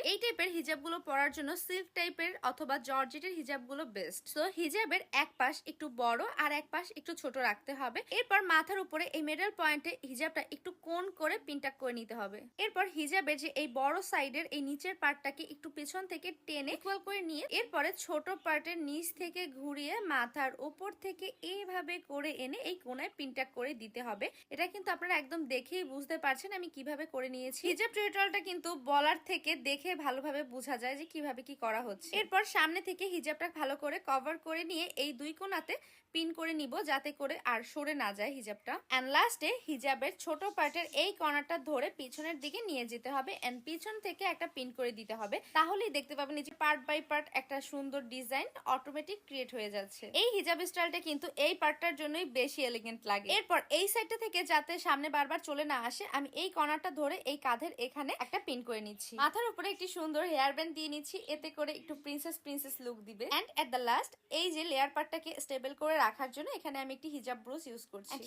এই টাইপের হিজাবগুলো পরার জন্য সিল্ক টাইপের অথবা জর্জেটের হিজাবগুলো বেস্ট। সো হিজাবের এক পাশ একটু বড় আর এক পাশ একটু ছোট রাখতে হবে। এরপর মাথার উপরে এই মিডল পয়েন্টে হিজাবটা একটু কোণ করে পিনটাক করে নিতে হবে। এরপর হিজাবের যে এই বড় সাইডের এই নিচের পার্টটাকে একটু পেছন থেকে টেনে ইকুয়াল করে নিয়ে এরপরে ছোট পার্টের নিচ থেকে ঘুরিয়ে মাথার উপর থেকে এইভাবে করে এনে এই কোণায় পিনটাক করে দিতে হবে। এটা কিন্তু আপনারা একদম দেখেই বুঝতে পারছেন আমি কিভাবে করে নিয়েছি। হিজাব টিউটোরিয়ালটা কিন্তু বলার থেকে দেখে ভালোভাবে বোঝা যায় যে কিভাবে কি করা হচ্ছে। এরপর সামনে থেকে হিজাবটা ভালো করে কভার করে নিয়ে এই দুই কোণাতে পিন করে নিব যাতে করে আর সরে না যায় হিজাবটা। এন্ড লাস্টে হিজাবের ছোট পার্টের এই কর্নারটা ধরে পিছনের দিকে নিয়ে যেতে হবে এন্ড পিছন থেকে একটা পিন করে দিতে হবে। তাহলেই দেখতে পাবেন যে পার্ট বাই পার্ট একটা সুন্দর ডিজাইন অটোমেটিক ক্রিয়েট হয়ে যাচ্ছে। এই হিজাব স্টাইলটা কিন্তু এই পার্টটার জন্যই বেশি এলিগেন্ট লাগে। এরপর এই সাইডটা থেকে যাতে সামনে বারবার চলে না আসে আমি এই কর্নারটা ধরে এই কাঁধের এখানে একটা পিন করে নিচ্ছি। মাথার উপরে একটি সুন্দর হেয়ার ব্যান্ড দিয়ে নিচ্ছি, এতে করে একটু প্রিন্সেস লুক দিবে। এন্ড এট দ্য লাস্ট এই যে লেয়ার পার্টটাকে স্টেবল করে রাখার জন্য এখানে আমি একটি হিজাব ব্রুশ ইউজ করছি।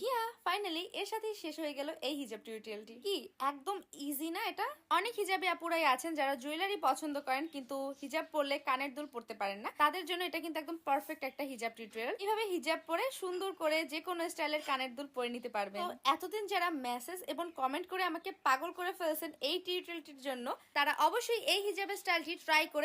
ফাইনালি এর সাথেই শেষ হয়ে গেল এই হিজাব টিউটোরিয়ালটি। কি একদম ইজি না এটা? অনেক হিজাবি আপুরাই আছেন যারা জুয়েলারি পছন্দ করেন কিন্তু হিজাব পরলে কানের দুল পরতে পারেন না, তাদের জন্য এটা কিন্তু একদম পারফেক্ট একটা হিজাব টিউটোরিয়াল। এভাবে হিজাব পরে সুন্দর করে যে কোনো স্টাইলের কানের দুল পরে নিতে পারবেন। তো এতদিন যারা মেসেজ এবং কমেন্ট করে আমাকে পাগল করে ফেলছেন এই টিউটোরিয়ালটির জন্য, তারা অবশ্যই এই হিজাবের স্টাইলটি ট্রাই করে